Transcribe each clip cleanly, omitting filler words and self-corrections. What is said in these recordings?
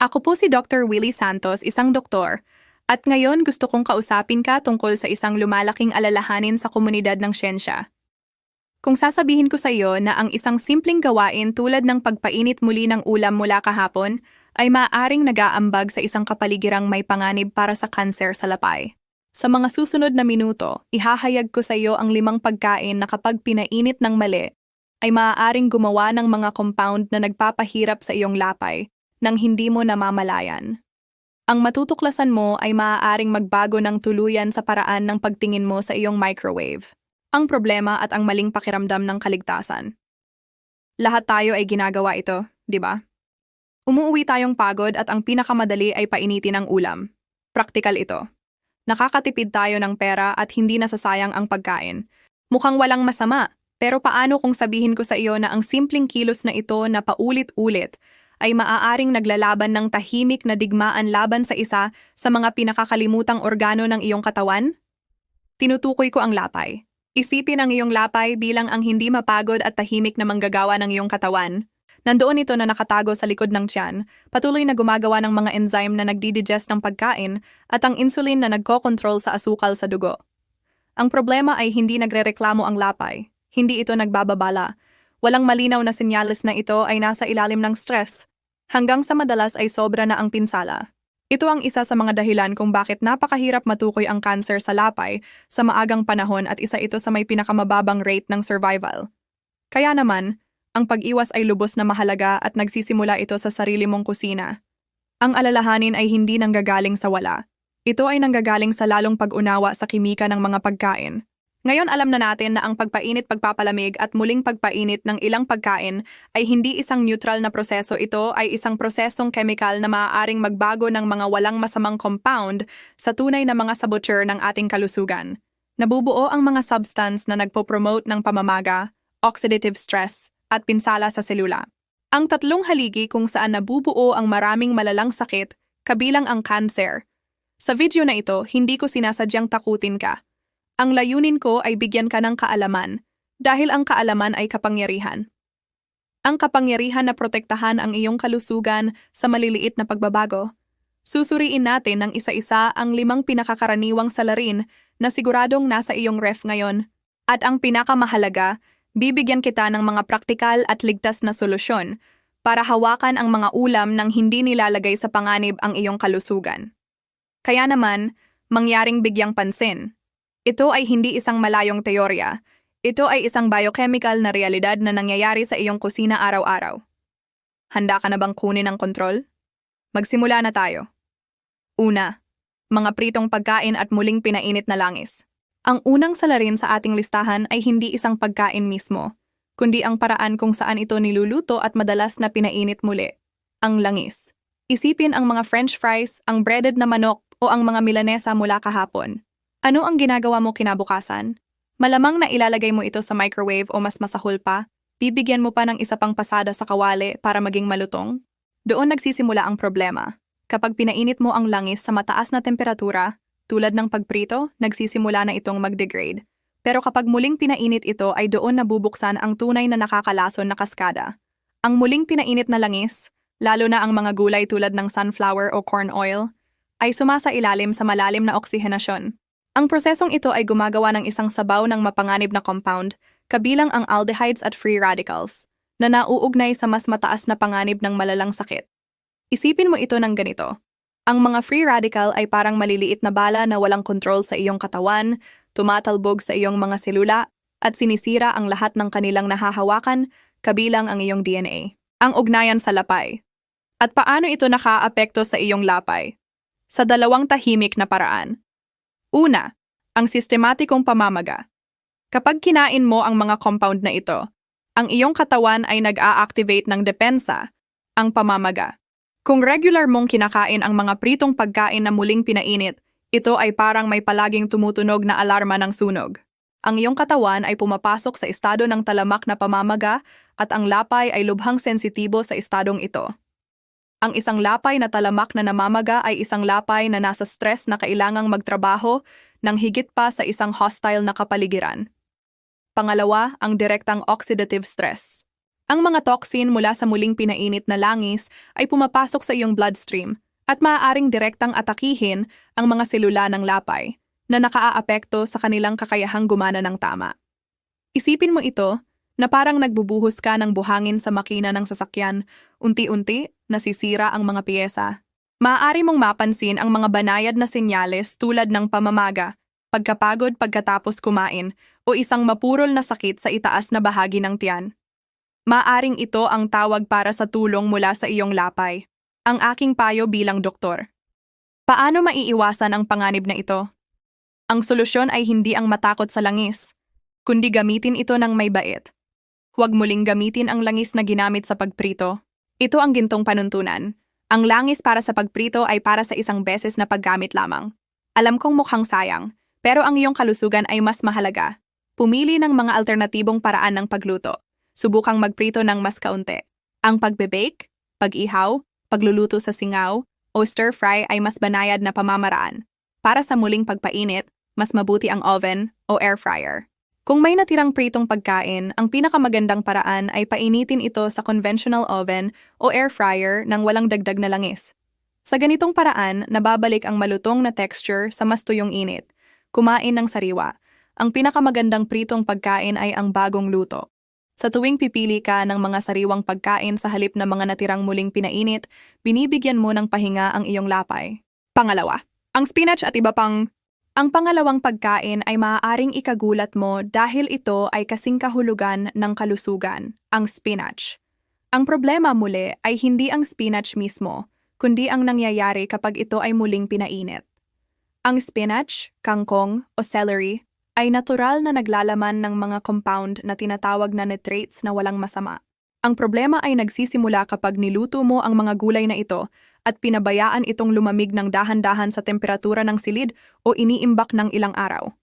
Ako po si Dr. Willie Santos, isang doktor, at ngayon gusto kong kausapin ka tungkol sa isang lumalaking alalahanin sa komunidad ng siyensya. Kung sasabihin ko sa iyo na ang isang simpleng gawain tulad ng pagpainit muli ng ulam mula kahapon ay maaaring nag-aambag sa isang kapaligirang may panganib para sa kanser sa lapay. Sa mga susunod na minuto, ihahayag ko sa iyo ang 5 pagkain na kapag pinainit ng mali, ay maaaring gumawa ng mga compound na nagpapahirap sa iyong lapay nang hindi mo namamalayan. Ang matutuklasan mo ay maaaring magbago ng tuluyan sa paraan ng pagtingin mo sa iyong microwave, ang problema at ang maling pakiramdam ng kaligtasan. Lahat tayo ay ginagawa ito, di ba? Umuuwi tayong pagod at ang pinakamadali ay painitin ang ulam. Praktikal ito. Nakakatipid tayo ng pera at hindi nasasayang ang pagkain. Mukhang walang masama, pero paano kung sabihin ko sa iyo na ang simpleng kilos na ito na paulit-ulit ay maaaring naglalaban ng tahimik na digmaan laban sa isa sa mga pinakakalimutang organo ng iyong katawan? Tinutukoy ko ang lapay. Isipin ang iyong lapay bilang ang hindi mapagod at tahimik na manggagawa ng iyong katawan. Nandoon ito na nakatago sa likod ng tiyan, patuloy na gumagawa ng mga enzyme na nagdidigest ng pagkain at ang insulin na nagkokontrol sa asukal sa dugo. Ang problema ay hindi nagrereklamo ang lapay. Hindi ito nagbababala. Walang malinaw na senyales na ito ay nasa ilalim ng stress. Hanggang sa madalas ay sobra na ang pinsala. Ito ang isa sa mga dahilan kung bakit napakahirap matukoy ang cancer sa lapay sa maagang panahon at isa ito sa may pinakamababang rate ng survival. Kaya naman, ang pag-iwas ay lubos na mahalaga at nagsisimula ito sa sarili mong kusina. Ang alalahanin ay hindi nanggagaling sa wala. Ito ay nanggagaling sa lalong pag-unawa sa kimika ng mga pagkain. Ngayon alam na natin na ang pagpainit, pagpapalamig at muling pagpainit ng ilang pagkain ay hindi isang neutral na proseso. Ito ay isang prosesong chemical na maaaring magbago ng mga walang masamang compound sa tunay na mga saboteur ng ating kalusugan. Nabubuo ang mga substance na nagpo-promote ng pamamaga, oxidative stress, at pinsala sa selula. Ang 3 haligi kung saan nabubuo ang maraming malalang sakit, kabilang ang cancer. Sa video na ito, hindi ko sinasadyang takutin ka. Ang layunin ko ay bigyan ka ng kaalaman, dahil ang kaalaman ay kapangyarihan. Ang kapangyarihan na protektahan ang iyong kalusugan sa maliliit na pagbabago. Susuriin natin ng isa-isa ang 5 pinakakaraniwang salarin na siguradong nasa iyong ref ngayon. At ang pinakamahalaga, bibigyan kita ng mga praktikal at ligtas na solusyon para hawakan ang mga ulam nang hindi nilalagay sa panganib ang iyong kalusugan. Kaya naman, mangyaring bigyang pansin. Ito ay hindi isang malayong teorya. Ito ay isang biochemical na realidad na nangyayari sa iyong kusina araw-araw. Handa ka na bang kunin ang kontrol? Magsimula na tayo. Una, mga pritong pagkain at muling pinainit na langis. Ang unang salarin sa ating listahan ay hindi isang pagkain mismo, kundi ang paraan kung saan ito niluluto at madalas na pinainit muli. Ang langis. Isipin ang mga French fries, ang breaded na manok o ang mga milanesa mula kahapon. Ano ang ginagawa mo kinabukasan? Malamang na ilalagay mo ito sa microwave o mas masahol pa, bibigyan mo pa ng isa pang pasada sa kawali para maging malutong? Doon nagsisimula ang problema. Kapag pinainit mo ang langis sa mataas na temperatura, tulad ng pagprito, nagsisimula na itong mag-degrade. Pero kapag muling pinainit ito ay doon nabubuksan ang tunay na nakakalason na kaskada. Ang muling pinainit na langis, lalo na ang mga gulay tulad ng sunflower o corn oil, ay sumasailalim sa malalim na oksihenasyon. Ang prosesong ito ay gumagawa ng isang sabaw ng mapanganib na compound, kabilang ang aldehydes at free radicals, na nauugnay sa mas mataas na panganib ng malalang sakit. Isipin mo ito ng ganito. Ang mga free radical ay parang maliliit na bala na walang kontrol sa iyong katawan, tumatalbog sa iyong mga selula, at sinisira ang lahat ng kanilang nahahawakan, kabilang ang iyong DNA. Ang ugnayan sa lapay. At paano ito nakaapekto sa iyong lapay? Sa 2 tahimik na paraan. Una, ang sistematikong pamamaga. Kapag kinain mo ang mga compound na ito, ang iyong katawan ay nag-a-activate ng depensa, ang pamamaga. Kung regular mong kinakain ang mga pritong pagkain na muling pinainit, ito ay parang may palaging tumutunog na alarma ng sunog. Ang iyong katawan ay pumapasok sa estado ng talamak na pamamaga at ang lapay ay lubhang sensitibo sa estadong ito. Ang isang lapay na talamak na namamaga ay isang lapay na nasa stress na kailangang magtrabaho ng higit pa sa isang hostile na kapaligiran. Pangalawa, ang direktang oxidative stress. Ang mga toxin mula sa muling pinainit na langis ay pumapasok sa iyong bloodstream at maaaring direktang atakihin ang mga selula ng lapay na nakaaapekto sa kanilang kakayahang gumana ng tama. Isipin mo ito na parang nagbubuhos ka ng buhangin sa makina ng sasakyan, unti-unti nasisira ang mga piyesa. Maaari mong mapansin ang mga banayad na senyales tulad ng pamamaga, pagkapagod pagkatapos kumain, o isang mapurol na sakit sa itaas na bahagi ng tiyan. Maaring ito ang tawag para sa tulong mula sa iyong lapay. Ang aking payo bilang doktor. Paano maiiwasan ang panganib na ito? Ang solusyon ay hindi ang matakot sa langis, kundi gamitin ito ng may bait. Huwag muling gamitin ang langis na ginamit sa pagprito. Ito ang gintong panuntunan. Ang langis para sa pagprito ay para sa isang beses na paggamit lamang. Alam kong mukhang sayang, pero ang iyong kalusugan ay mas mahalaga. Pumili ng mga alternatibong paraan ng pagluto. Subukang magprito ng mas kaunti. Ang pagbe-bake, pag-ihaw, pagluluto sa singaw, o stir-fry ay mas banayad na pamamaraan. Para sa muling pagpainit, mas mabuti ang oven o air fryer. Kung may natirang pritong pagkain, ang pinakamagandang paraan ay painitin ito sa conventional oven o air fryer nang walang dagdag na langis. Sa ganitong paraan, nababalik ang malutong na texture sa mas tuyong init. Kumain ng sariwa. Ang pinakamagandang pritong pagkain ay ang bagong luto. Sa tuwing pipili ka ng mga sariwang pagkain sa halip na mga natirang muling pinainit, binibigyan mo ng pahinga ang iyong lapay. Pangalawa, ang spinach at iba pang... Ang pangalawang pagkain ay maaaring ikagulat mo dahil ito ay kasing kahulugan ng kalusugan, ang spinach. Ang problema muli ay hindi ang spinach mismo, kundi ang nangyayari kapag ito ay muling pinainit. Ang spinach, kangkong o celery ay natural na naglalaman ng mga compound na tinatawag na nitrates na walang masama. Ang problema ay nagsisimula kapag niluto mo ang mga gulay na ito at pinabayaan itong lumamig ng dahan-dahan sa temperatura ng silid o iniimbak ng ilang araw.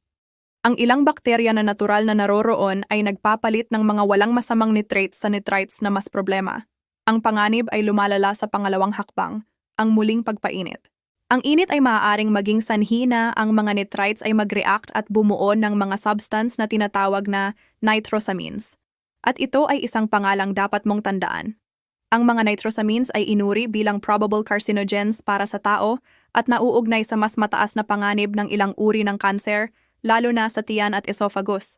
Ang ilang bakterya na natural na naroroon ay nagpapalit ng mga walang masamang nitrates sa nitrites na mas problema. Ang panganib ay lumalala sa pangalawang hakbang, ang muling pagpainit. Ang init ay maaaring maging sanhi na ang mga nitrites ay mag-react at bumuo ng mga substance na tinatawag na nitrosamines. At ito ay isang pangalang dapat mong tandaan. Ang mga nitrosamines ay inuri bilang probable carcinogens para sa tao at nauugnay sa mas mataas na panganib ng ilang uri ng kanser, lalo na sa tiyan at esophagus.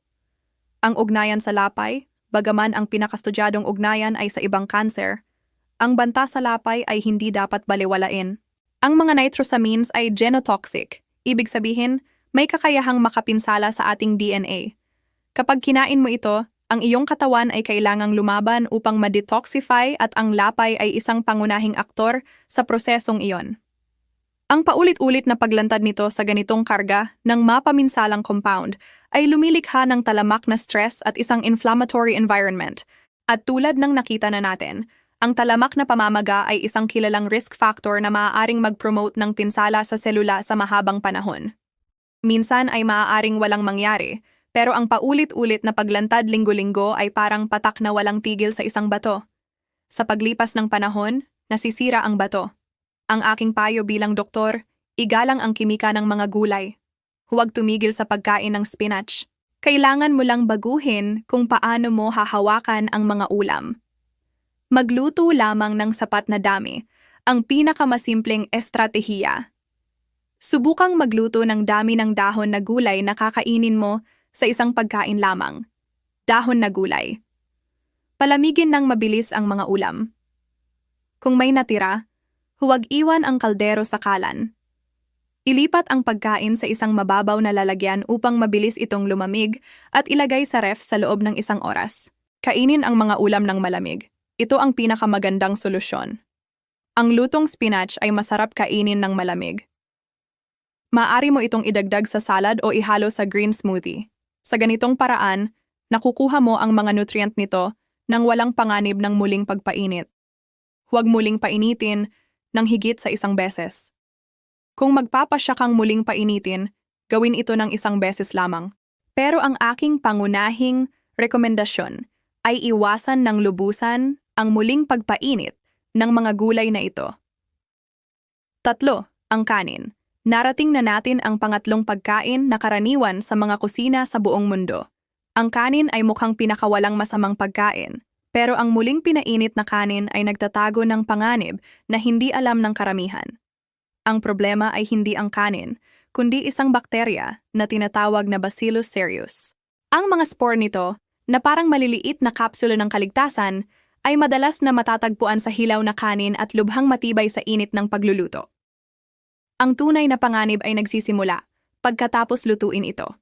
Ang ugnayan sa lapay, bagaman ang pinakastudyadong ugnayan ay sa ibang kanser, ang banta sa lapay ay hindi dapat balewalain. Ang mga nitrosamines ay genotoxic, ibig sabihin, may kakayahang makapinsala sa ating DNA. Kapag kinain mo ito, ang iyong katawan ay kailangang lumaban upang ma-detoxify at ang lapay ay isang pangunahing aktor sa prosesong iyon. Ang paulit-ulit na paglantad nito sa ganitong karga ng mapaminsalang compound ay lumilikha ng talamak na stress at isang inflammatory environment. At tulad ng nakita na natin, ang talamak na pamamaga ay isang kilalang risk factor na maaaring mag-promote ng pinsala sa selula sa mahabang panahon. Minsan ay maaaring walang mangyari, pero ang paulit-ulit na paglantad linggo-linggo ay parang patak na walang tigil sa isang bato. Sa paglipas ng panahon, nasisira ang bato. Ang aking payo bilang doktor, igalang ang kimika ng mga gulay. Huwag tumigil sa pagkain ng spinach. Kailangan mo lang baguhin kung paano mo hahawakan ang mga ulam. Magluto lamang ng sapat na dami, ang pinakamasimpleng estratehiya. Subukang magluto ng dami ng dahon na gulay na kakainin mo sa isang pagkain lamang. Dahon na gulay. Palamigin ng mabilis ang mga ulam. Kung may natira, huwag iwan ang kaldero sa kalan. Ilipat ang pagkain sa isang mababaw na lalagyan upang mabilis itong lumamig at ilagay sa ref sa loob ng 1 oras. Kainin ang mga ulam ng malamig. Ito ang pinakamagandang solusyon. Ang lutong spinach ay masarap kainin ng malamig. Maaari mo itong idagdag sa salad o ihalo sa green smoothie. Sa ganitong paraan, nakukuha mo ang mga nutrient nito nang walang panganib ng muling pagpainit. Huwag muling painitin ng higit sa 1 beses. Kung magpapasya kang muling painitin, gawin ito ng 1 beses lamang. Pero ang aking pangunahing rekomendasyon ay iwasan ng lubusan ang muling pagpainit ng mga gulay na ito. 3. Ang kanin. Narating na natin ang pangatlong pagkain na karaniwan sa mga kusina sa buong mundo. Ang kanin ay mukhang pinakawalang masamang pagkain, Pero ang muling pinainit na kanin ay nagtatago ng panganib na hindi alam ng karamihan. Ang problema ay hindi ang kanin, kundi isang bakterya na tinatawag na Bacillus cereus. Ang mga spore nito, na parang maliliit na kapsula ng kaligtasan, ay madalas na matatagpuan sa hilaw na kanin at lubhang matibay sa init ng pagluluto. Ang tunay na panganib ay nagsisimula pagkatapos lutuin ito.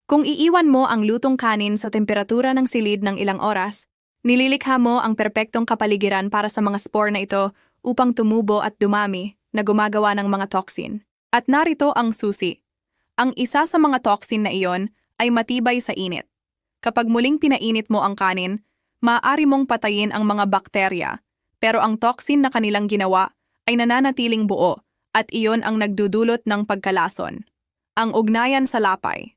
Kung iiwan mo ang lutong kanin sa temperatura ng silid ng ilang oras, nililikha mo ang perpektong kapaligiran para sa mga spore na ito upang tumubo at dumami na gumagawa ng mga toxin. At narito ang susi. Ang isa sa mga toxin na iyon ay matibay sa init. Kapag muling pinainit mo ang kanin, maaari mong patayin ang mga bakterya, pero ang toxin na kanilang ginawa ay nananatiling buo at iyon ang nagdudulot ng pagkalason. Ang ugnayan sa lapay.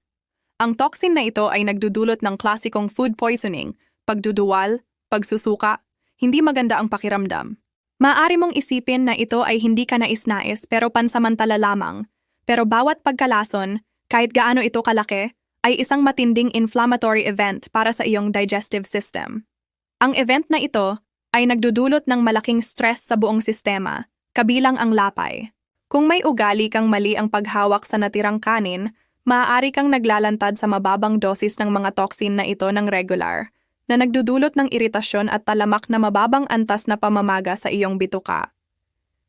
Ang toxin na ito ay nagdudulot ng klasikong food poisoning, pagduduwal, pagsusuka, hindi maganda ang pakiramdam. Maaari mong isipin na ito ay hindi ka nais-nais pero pansamantala lamang, pero bawat pagkalason, kahit gaano ito kalaki, ay isang matinding inflammatory event para sa iyong digestive system. Ang event na ito ay nagdudulot ng malaking stress sa buong sistema, kabilang ang lapay. Kung may ugali kang mali ang paghawak sa natirang kanin, maaari kang naglalantad sa mababang dosis ng mga toxin na ito ng regular, na nagdudulot ng iritasyon at talamak na mababang antas na pamamaga sa iyong bituka.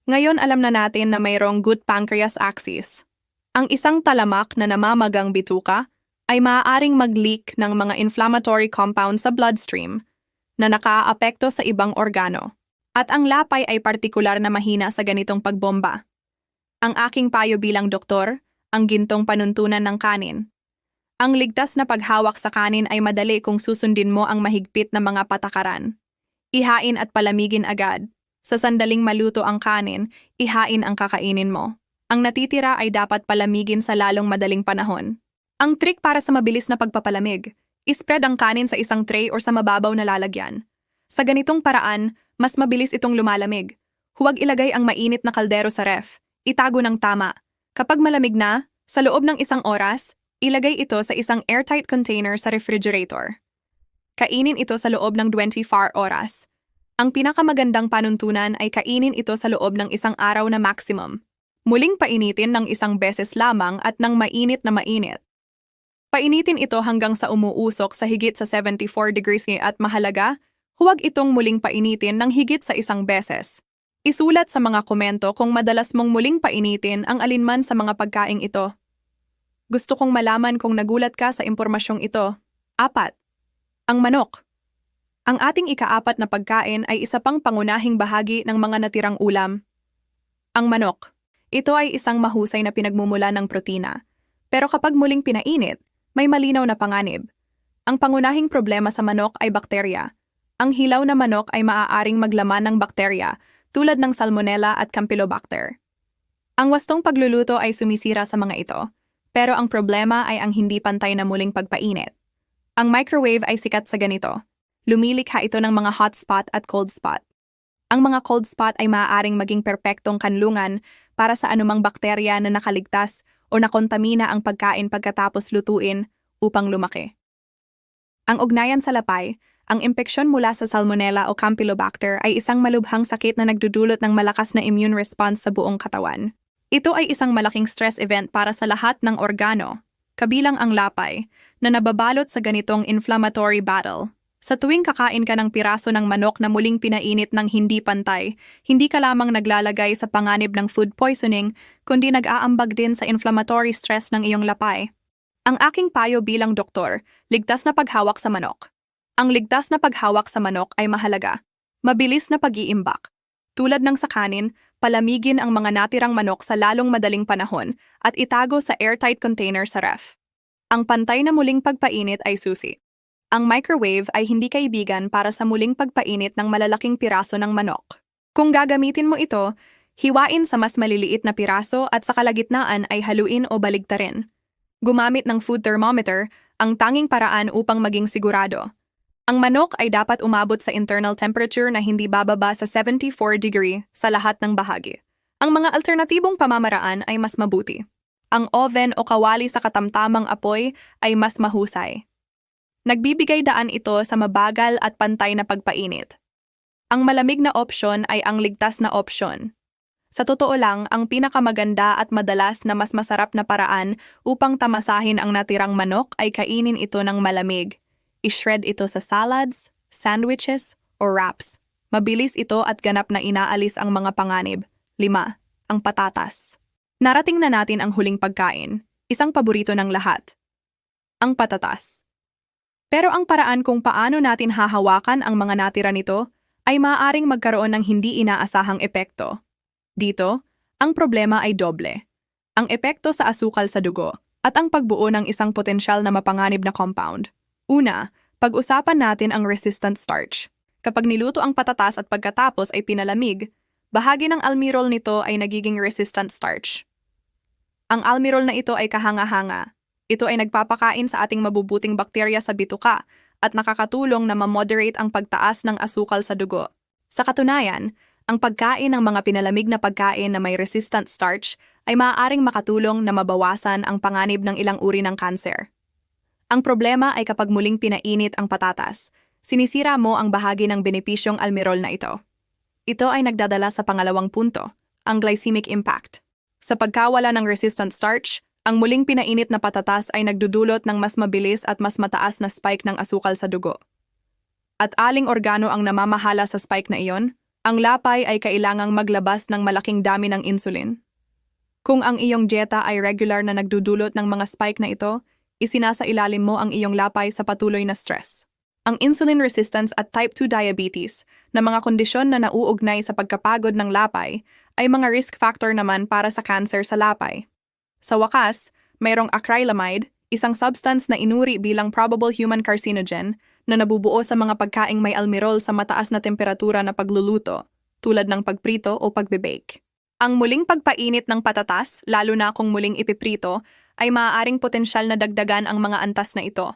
Ngayon alam na natin na mayroong good pancreas axis. Ang isang talamak na namamagang bituka ay maaaring mag-leak ng mga inflammatory compounds sa bloodstream na nakaaapekto sa ibang organo. At ang lapay ay partikular na mahina sa ganitong pagbomba. Ang aking payo bilang doktor, ang gintong panuntunan ng kanin. Ang ligtas na paghawak sa kanin ay madali kung susundin mo ang mahigpit na mga patakaran. Ihain at palamigin agad. Sa sandaling maluto ang kanin, ihain ang kakainin mo. Ang natitira ay dapat palamigin sa lalong madaling panahon. Ang trick para sa mabilis na pagpapalamig, ispread ang kanin sa isang tray o sa mababaw na lalagyan. Sa ganitong paraan, mas mabilis itong lumalamig. Huwag ilagay ang mainit na kaldero sa ref. Itago ng tama. Kapag malamig na, sa loob ng isang oras, ilagay ito sa isang airtight container sa refrigerator. Kainin ito sa loob ng 24 oras. Ang pinakamagandang panuntunan ay kainin ito sa loob ng isang araw na maximum. Muling painitin ng isang beses lamang at ng mainit na mainit. Painitin ito hanggang sa umuusok sa higit sa 74 degrees at mahalaga, huwag itong muling painitin ng higit sa isang beses. Isulat sa mga komento kung madalas mong muling painitin ang alinman sa mga pagkaing ito. Gusto kong malaman kung nagulat ka sa impormasyong ito. 4. Ang manok. Ang ating ika-4 na pagkain ay isa pang pangunahing bahagi ng mga natirang ulam. Ang manok. Ito ay isang mahusay na pinagmumula ng protina. Pero kapag muling pinainit, may malinaw na panganib. Ang pangunahing problema sa manok ay bakterya. Ang hilaw na manok ay maaaring maglaman ng bakterya, tulad ng Salmonella at Campylobacter. Ang wastong pagluluto ay sumisira sa mga ito, pero ang problema ay ang hindi pantay na muling pagpainit. Ang microwave ay sikat sa ganito. Lumilikha ito ng mga hot spot at cold spot. Ang mga cold spot ay maaaring maging perpektong kanlungan para sa anumang bakterya na nakaligtas o nakontamina ang pagkain pagkatapos lutuin upang lumaki. Ang ugnayan sa lapay. Ang impeksyon mula sa Salmonella o Campylobacter ay isang malubhang sakit na nagdudulot ng malakas na immune response sa buong katawan. Ito ay isang malaking stress event para sa lahat ng organo, kabilang ang lapay, na nababalot sa ganitong inflammatory battle. Sa tuwing kakain ka ng piraso ng manok na muling pinainit ng hindi pantay, hindi ka lamang naglalagay sa panganib ng food poisoning, kundi nag-aambag din sa inflammatory stress ng iyong lapay. Ang aking payo bilang doktor, ligtas na paghawak sa manok. Ang ligtas na paghawak sa manok ay mahalaga. Mabilis na pag-iimbak. Tulad ng sa kanin, palamigin ang mga natirang manok sa lalong madaling panahon at itago sa airtight container sa ref. Ang pantay na muling pagpainit ay susi. Ang microwave ay hindi kaibigan para sa muling pagpainit ng malalaking piraso ng manok. Kung gagamitin mo ito, hiwain sa mas maliliit na piraso at sa kalagitnaan ay haluin o baligtarin. Gumamit ng food thermometer, ang tanging paraan upang maging sigurado. Ang manok ay dapat umabot sa internal temperature na hindi bababa sa 74 degree sa lahat ng bahagi. Ang mga alternatibong pamamaraan ay mas mabuti. Ang oven o kawali sa katamtamang apoy ay mas mahusay. Nagbibigay daan ito sa mabagal at pantay na pagpainit. Ang malamig na opsyon ay ang ligtas na opsyon. Sa totoo lang, ang pinakamaganda at madalas na mas masarap na paraan upang tamasahin ang natirang manok ay kainin ito ng malamig. I-shred ito sa salads, sandwiches, o wraps. Mabilis ito at ganap na inaalis ang mga panganib. 5. Ang patatas. Narating na natin ang huling pagkain, isang paborito ng lahat. Ang patatas. Pero ang paraan kung paano natin hahawakan ang mga natira nito ay maaaring magkaroon ng hindi inaasahang epekto. Dito, ang problema ay doble. Ang epekto sa asukal sa dugo at ang pagbuo ng isang potensyal na mapanganib na compound. Una, pag-usapan natin ang resistant starch. Kapag niluto ang patatas at pagkatapos ay pinalamig, bahagi ng almirol nito ay nagiging resistant starch. Ang almirol na ito ay kahanga-hanga. Ito ay nagpapakain sa ating mabubuting bakterya sa bituka at nakakatulong na ma-moderate ang pagtaas ng asukal sa dugo. Sa katunayan, ang pagkain ng mga pinalamig na pagkain na may resistant starch ay maaaring makatulong na mabawasan ang panganib ng ilang uri ng kanser. Ang problema ay kapag muling pinainit ang patatas, sinisira mo ang bahagi ng benepisyong almirol na ito. Ito ay nagdadala sa pangalawang punto, ang glycemic impact. Sa pagkawala ng resistant starch, ang muling pinainit na patatas ay nagdudulot ng mas mabilis at mas mataas na spike ng asukal sa dugo. At aling organo ang namamahala sa spike na iyon? Ang lapay ay kailangang maglabas ng malaking dami ng insulin. Kung ang iyong dieta ay regular na nagdudulot ng mga spike na ito, isinasailalim mo ang iyong lapay sa patuloy na stress. Ang insulin resistance at type 2 diabetes na mga kondisyon na nauugnay sa pagkapagod ng lapay ay mga risk factor naman para sa cancer sa lapay. Sa wakas, mayroong acrylamide, isang substance na inuri bilang probable human carcinogen na nabubuo sa mga pagkaing may almirol sa mataas na temperatura na pagluluto, tulad ng pagprito o pagbe-bake. Ang muling pagpainit ng patatas, lalo na kung muling ipiprito, ay maaaring potensyal na dagdagan ang mga antas na ito.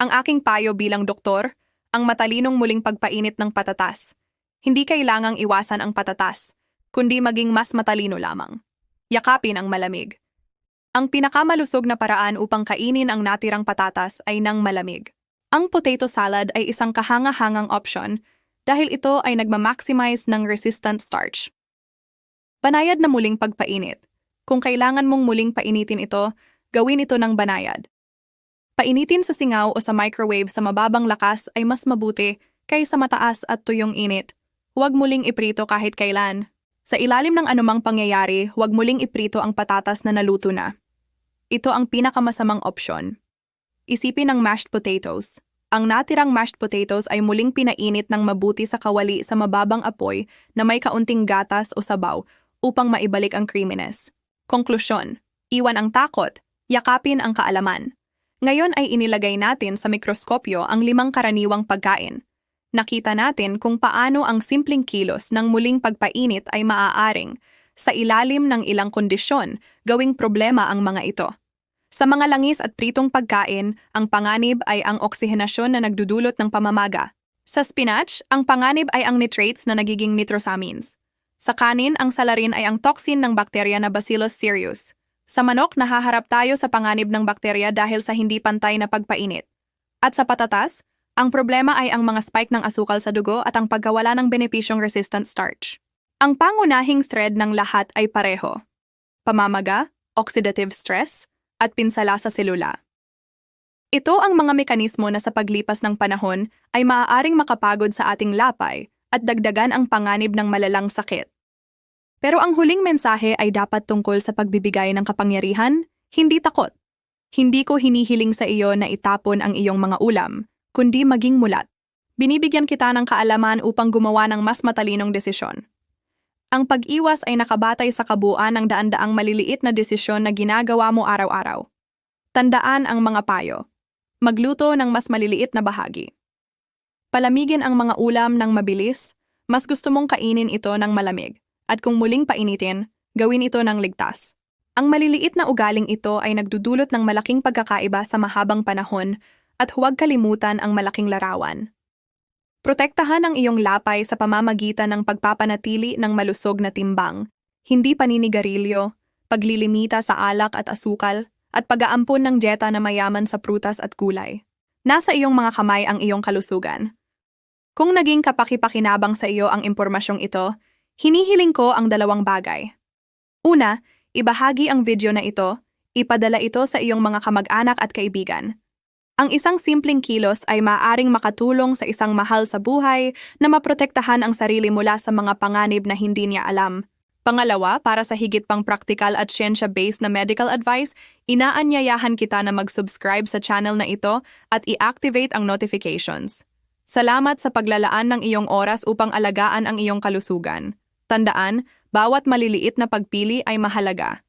Ang aking payo bilang doktor, ang matalinong muling pagpainit ng patatas. Hindi kailangang iwasan ang patatas, kundi maging mas matalino lamang. Yakapin ang malamig. Ang pinakamalusog na paraan upang kainin ang natirang patatas ay nang malamig. Ang potato salad ay isang kahanga-hangang option dahil ito ay nagmamaximize ng resistant starch. Banayad na muling pagpainit. Kung kailangan mong muling painitin ito, gawin ito ng banayad. Painitin sa singaw o sa microwave sa mababang lakas ay mas mabuti kaysa mataas at tuyong init. Huwag muling iprito kahit kailan. Sa ilalim ng anumang pangyayari, huwag muling iprito ang patatas na naluto na. Ito ang pinakamasamang opsyon. Isipin ang mashed potatoes. Ang natirang mashed potatoes ay muling pinainit ng mabuti sa kawali sa mababang apoy na may kaunting gatas o sabaw upang maibalik ang creaminess. Konklusyon, iwan ang takot, yakapin ang kaalaman. Ngayon ay inilagay natin sa mikroskopyo ang 5 karaniwang pagkain. Nakita natin kung paano ang simpleng kilos ng muling pagpainit ay maaaring, sa ilalim ng ilang kondisyon, gawing problema ang mga ito. Sa mga langis at pritong pagkain, ang panganib ay ang oksihenasyon na nagdudulot ng pamamaga. Sa spinach, ang panganib ay ang nitrates na nagiging nitrosamines. Sa kanin, ang salarin ay ang toxin ng bakterya na Bacillus cereus. Sa manok, nahaharap tayo sa panganib ng bakterya dahil sa hindi pantay na pagpainit. At sa patatas, ang problema ay ang mga spike ng asukal sa dugo at ang pagkawala ng benepisyong resistant starch. Ang pangunahing thread ng lahat ay pareho: pamamaga, oxidative stress, at pinsala sa selula. Ito ang mga mekanismo na sa paglipas ng panahon ay maaaring makapagod sa ating lapay at dagdagan ang panganib ng malalang sakit. Pero ang huling mensahe ay dapat tungkol sa pagbibigay ng kapangyarihan, hindi takot. Hindi ko hinihiling sa iyo na itapon ang iyong mga ulam, kundi maging mulat. Binibigyan kita ng kaalaman upang gumawa ng mas matalinong desisyon. Ang pag-iwas ay nakabatay sa kabuuan ng daan-daang maliliit na desisyon na ginagawa mo araw-araw. Tandaan ang mga payo. Magluto ng mas maliliit na bahagi. Palamigin ang mga ulam ng mabilis, mas gusto mong kainin ito ng malamig. At kung muling painitin, gawin ito ng ligtas. Ang maliliit na ugaling ito ay nagdudulot ng malaking pagkakaiba sa mahabang panahon at huwag kalimutan ang malaking larawan. Protektahan ang iyong lapay sa pamamagitan ng pagpapanatili ng malusog na timbang, hindi paninigarilyo, paglilimita sa alak at asukal, at pag-aampon ng dieta na mayaman sa prutas at gulay. Nasa iyong mga kamay ang iyong kalusugan. Kung naging kapaki-pakinabang sa iyo ang impormasyong ito, hinihiling ko ang dalawang bagay. Una, ibahagi ang video na ito, ipadala ito sa iyong mga kamag-anak at kaibigan. Ang isang simpleng kilos ay maaaring makatulong sa isang mahal sa buhay na maprotektahan ang sarili mula sa mga panganib na hindi niya alam. Pangalawa, para sa higit pang praktikal at siyensya-based na medical advice, inaanyayahan kita na mag-subscribe sa channel na ito at i-activate ang notifications. Salamat sa paglalaan ng iyong oras upang alagaan ang iyong kalusugan. Tandaan, bawat maliliit na pagpili ay mahalaga.